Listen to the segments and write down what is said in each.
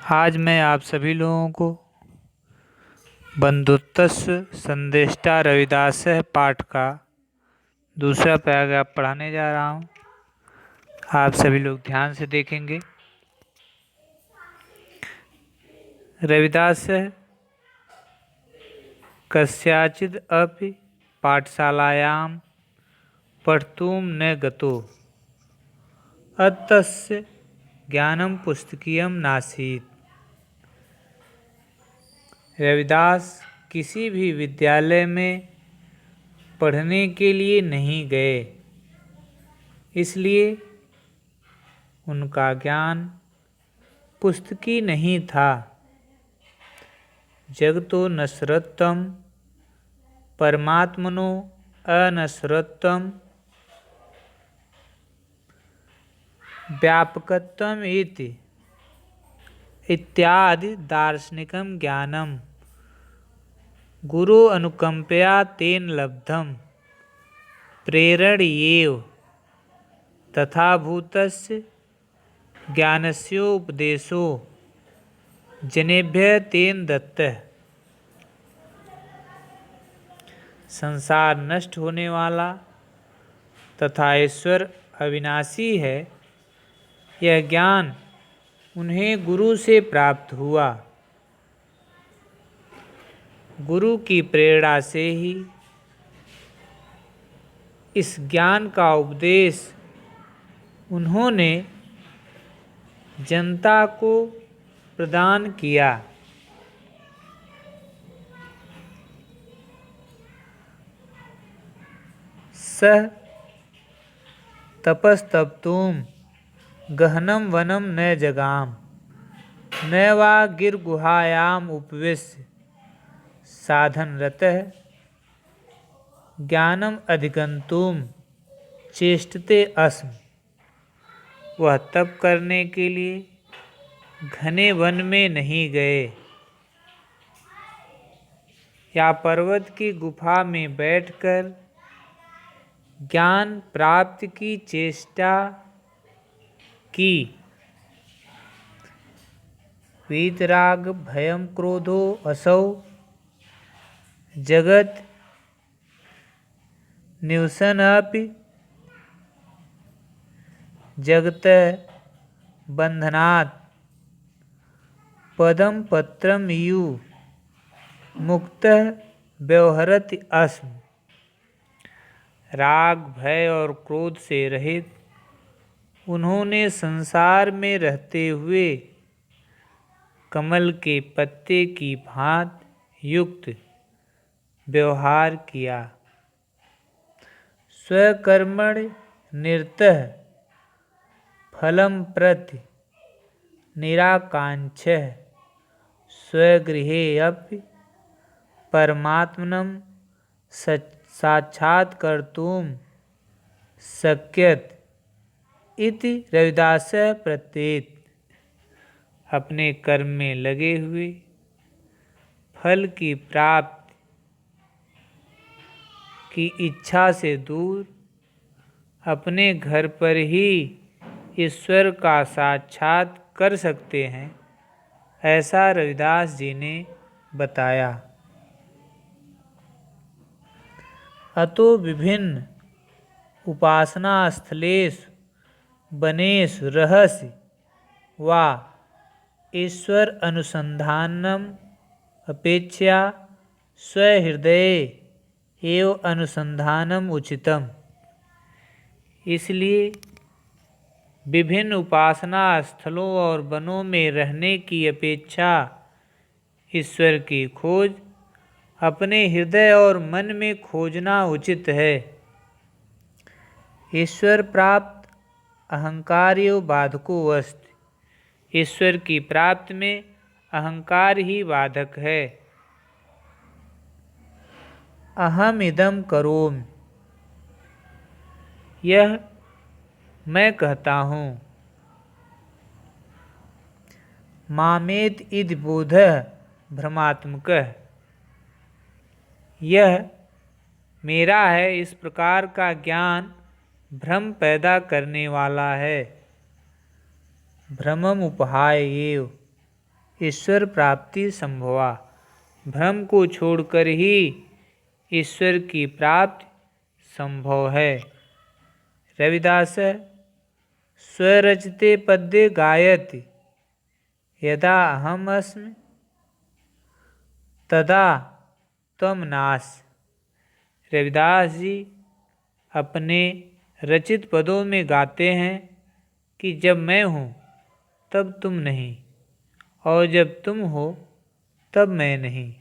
आज मैं आप सभी लोगों को बंधुत्वस्य संदेष्टा रविदासः पाठ का दूसरा पैराग्राफ पढ़ाने जा रहा हूँ। आप सभी लोग ध्यान से देखेंगे। रविदासः कस्याचिद् अपि पाठशालायां पठितुं न गतो, अतस्य ज्ञानं पुस्तकीयं नासीत्। रविदास किसी भी विद्यालय में पढ़ने के लिए नहीं गए, इसलिए उनका ज्ञान पुस्तकी नहीं था। जगतो नश्वरत्वं परमात्मनो अनश्वरत्वं व्यापकत्वम् इत्यादि दार्शनिकं ज्ञानं गुरु अनुकंपया तेन लब्धं प्रेरणयेव तथाभूतस्य ज्ञानस्योपदेशो जनेभ्यः तेन दत्तः। संसार नष्ट होने वाला तथा ईश्वर अविनाशी है, यह ज्ञान उन्हें गुरु से प्राप्त हुआ। गुरु की प्रेरणा से ही इस ज्ञान का उपदेश उन्होंने जनता को प्रदान किया। सः तपस्तप्तुं गहनं वनं न जगाम, न वा गिरगुहायाम् उपविश्य साधनरतः ज्ञानम् अधिगन्तुं चेष्टते अस्म। वह तप करने के लिए घने वन में नहीं गए या पर्वत की गुफा में बैठकर ज्ञान प्राप्ति की चेष्टा की। वीतराग भयं क्रोधो असौ जगत निवसनपि जगतः बंधनात् पदं पत्रं यु मुक्तः व्यवहरति अस्म। राग भय और क्रोध से रहित उन्होंने संसार में रहते हुए कमल के पत्ते की भांति युक्त व्यवहार किया। स्वकर्मणि निरतः फलं प्रति निराकांक्षः स्वगृहे अपि परमात्मनं साक्षात्कर्तुं शक्यत इति रविदासः प्रत्येत। अपने कर्म में लगे हुए फल की प्राप्ति की इच्छा से दूर अपने घर पर ही ईश्वर का साक्षात कर सकते हैं, ऐसा रविदास जी ने बताया। अतो विभिन्न उपासना स्थलेषु वनेषु रहसि वा ईश्वर अनुसंधानम अपेक्षया स्वहृदये एव अनुसंधानम उचितम। इसलिए विभिन्न उपासना स्थलों और वनों में रहने की अपेक्षा ईश्वर की खोज अपने हृदय और मन में खोजना उचित है। ईश्वर प्राप्त अहंकार्यो बाधको अस्ति। ईश्वर की प्राप्ति में अहंकार ही बाधक है। अहम इदम करोमि, यह मैं कहता हूँ। मामेत इति बोधः भ्रमात्मकः, यह मेरा है, इस प्रकार का ज्ञान भ्रम पैदा करने वाला है। भ्रमम उपहाय एव, ईश्वर प्राप्ति संभवा। भ्रम को छोड़कर ही ईश्वर की प्राप्ति संभव है। रविदास स्वरचिते पद्ये गायति यदा अहम अस्मि तदा त्वं नासि। रविदास जी अपने रचित पदों में गाते हैं कि जब मैं हूँ तब तुम नहीं, और जब तुम हो तब मैं नहीं।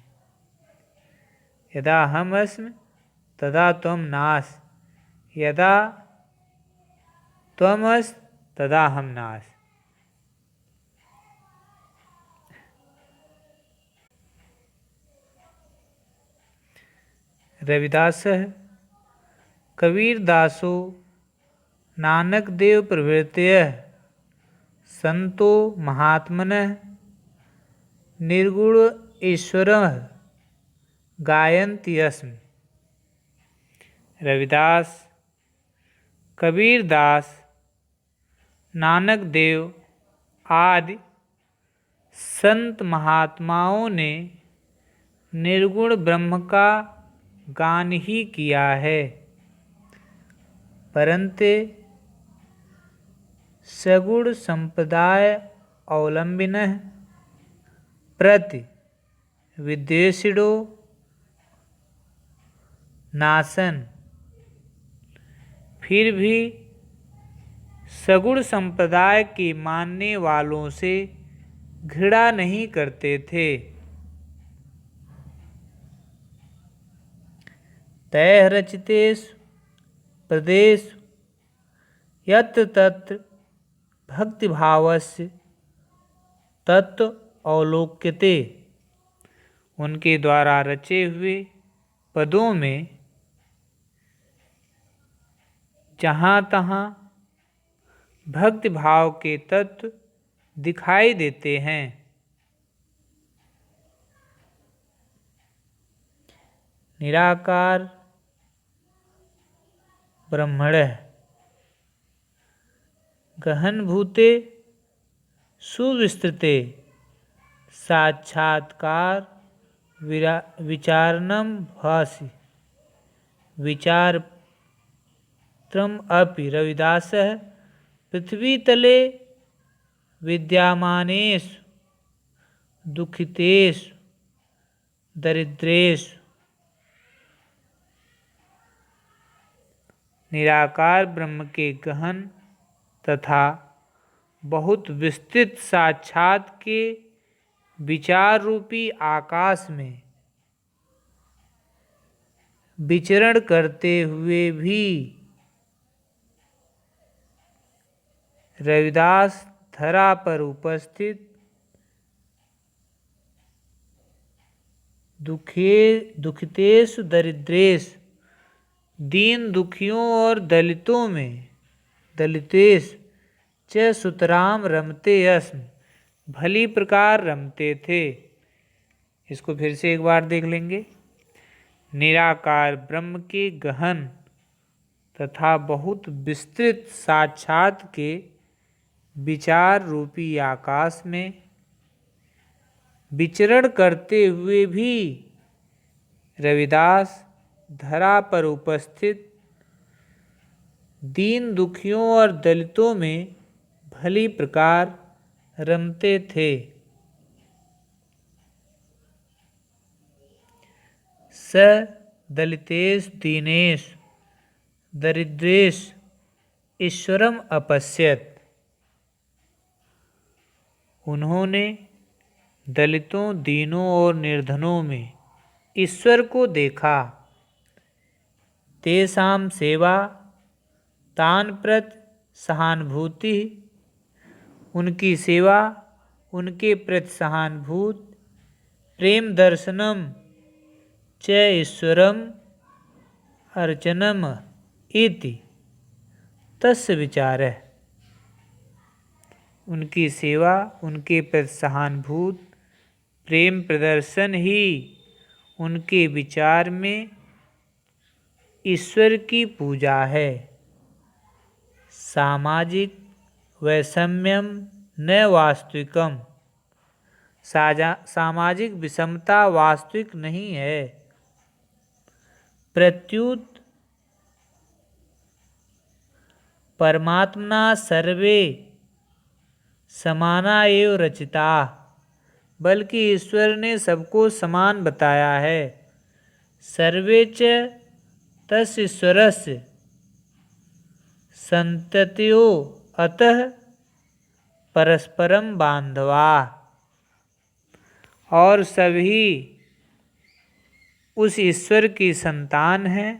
यदा अहम अस्मि तदा त्वं नासि, यदा त्वम् अस्ति तदा अहम नासि। रविदास कबीरदासो नानक देव प्रभृतयः संतो महात्मनः निर्गुण ईश्वरः गायन्ति अस्मि। रविदास, कबीरदास, नानक देव आदि संत महात्माओं ने निर्गुण ब्रह्म का गान ही किया है, परंतु सगुण संप्रदाय अवलंबिनः प्रति विद्वेषिणो नासन। फिर भी सगुण संप्रदाय के मानने वालों से घृणा नहीं करते थे। तैः रचितेषु पदेषु यत्र तत्र भक्तिभावस्य तत्व अवलोक्यते। उनके द्वारा रचे हुए पदों में जहाँ तहाँ भक्तिभाव के तत्व दिखाई देते हैं। निराकार ब्रह्मणः गहनभूते सुविस्तृते साक्षात्कार विचारणं भासि विचारत्रम् अपि। रविदासः पृथ्वीतले विद्यमानेषु दुःखितेषु दरिद्रेषु निराकार ब्रह्म के गहन तथा बहुत विस्तृत साक्षात के विचार रूपी आकाश में विचरण करते हुए भी रविदास धरा पर उपस्थित दुखितेषु दरिद्रेषु दीन दुखियों और दलितों में दलितेषु च सुतराम रमते अस्मि भली प्रकार रमते थे। इसको फिर से एक बार देख लेंगे। निराकार ब्रह्म के गहन तथा बहुत विस्तृत साक्षात के विचार रूपी आकाश में विचरण करते हुए भी रविदास धरा पर उपस्थित दीन दुखियों और दलितों में भली प्रकार रमते थे। स दलितेषु दीनेषु दरिद्रेषु ईश्वरम अपश्यत। उन्होंने दलितों, दीनों और निर्धनों में ईश्वर को देखा। तेषां सेवा तान् प्रति सहानुभूति। उनकी सेवा, उनके प्रति सहानुभूत प्रेम दर्शनम च ईश्वरम अर्चनम इति तस्य विचारः। उनकी सेवा, उनके प्रति सहानुभूत प्रेम प्रदर्शन ही उनके विचार में ईश्वर की पूजा है। सामाजिक वैषम्यम न वास्तविकम। सामाजिक विषमता वास्तविक नहीं है। प्रत्युत परमात्मना सर्वे समाना एव रचिता, बल्कि ईश्वर ने सबको समान बताया है। सर्वे च तस्य ईश्वरस्य संतत्यो अतः परस्परम बांधवा, और सभी उस ईश्वर की संतान हैं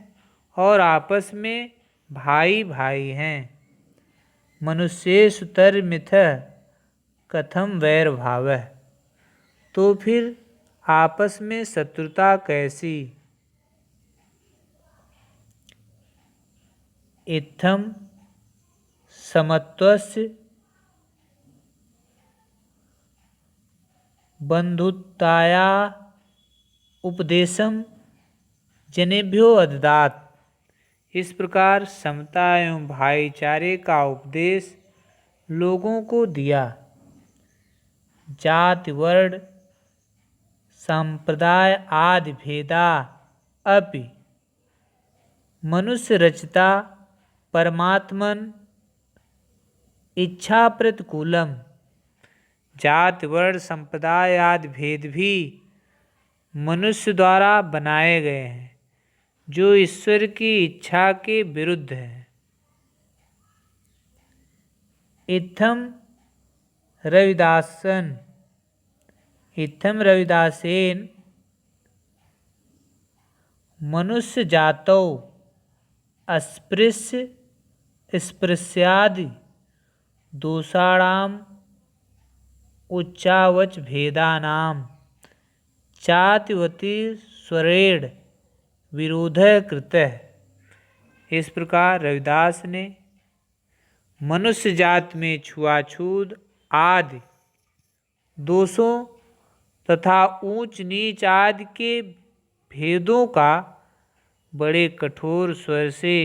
और आपस में भाई भाई हैं। मनुष्येषु तर्मिथ कथम वैर भावः, तो फिर आपस में शत्रुता कैसी। इत्थम समत्वस्य बंधुताया उपदेशम जनेभ्यो अददात, इस प्रकार समता एवं भाईचारे का उपदेश लोगों को दिया। जाति वर्ण संप्रदाय आदि भेदा अपि मनुष्य रचिता परमात्मन इच्छा प्रतिकूलम, जाति वर्ण संप्रदाय आदि भेद भी मनुष्य द्वारा बनाए गए हैं जो ईश्वर की इच्छा के विरुद्ध है। इत्थम रविदासेन मनुष्य जातौ अस्पृश्य स्पृश्यादि दोषाणाम उच्चावच भेदानाम चातिवती स्वरेण विरोध कृतः, इस प्रकार रविदास ने मनुष्य जात में छुआछूत आदि दोषों तथा ऊंच नीच आदि के भेदों का बड़े कठोर स्वर से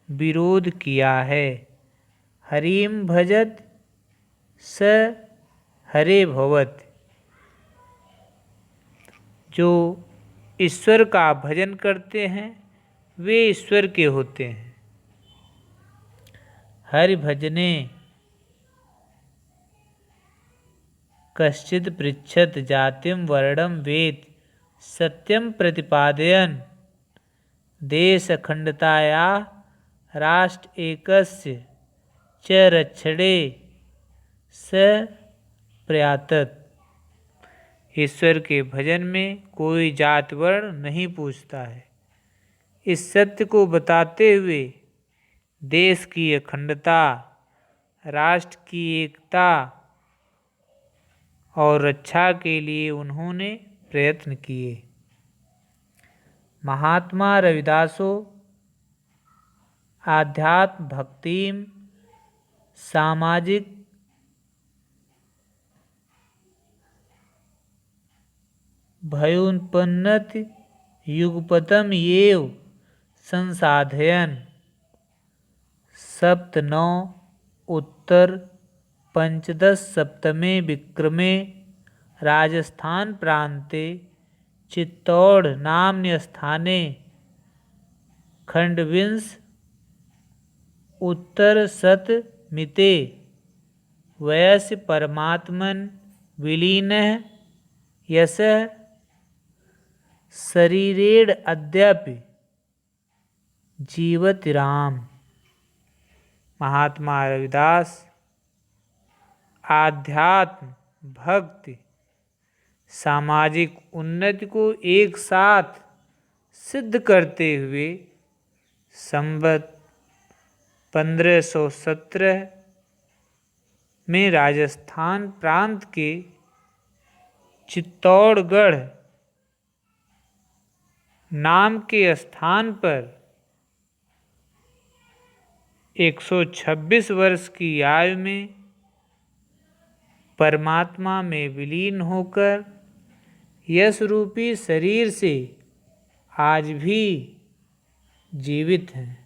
विरोध किया है। हरिम भजत स हरे भवत, जो ईश्वर का भजन करते हैं वे ईश्वर के होते हैं। हरि भजने कश्चित् पृच्छत जातिम वर्णम वेद सत्यम प्रतिपादयन् देश अखंडताया राष्ट्र एकस्य च रक्षणे स प्रयातत, ईश्वर के भजन में कोई जात वर्ण नहीं पूछता है। इस सत्य को बताते हुए देश की अखंडता, राष्ट्र की एकता और रक्षा के लिए उन्होंने प्रयत्न किए। महात्मा रविदासो आध्यात्म भक्तिम सामाजिक भयोन्पन्नति युगपतम एव संसाधयन् सप्तनौ उत्तर पंचदशसप्तमे विक्रमे राजस्थान प्रान्ते चित्तौड़ नाम्नि स्थाने खण्डविंश उत्तरशतमिते वयसि परमात्मन् विलीनः यशः शरीरेण अद्यापि जीवति राम। महात्मा रविदास आध्यात्म भक्ति सामाजिक उन्नति को एक साथ सिद्ध करते हुए संवत 1517 में राजस्थान प्रांत के चित्तौड़गढ़ नाम के स्थान पर 126 वर्ष की आयु में परमात्मा में विलीन होकर यश रूपी शरीर से आज भी जीवित हैं।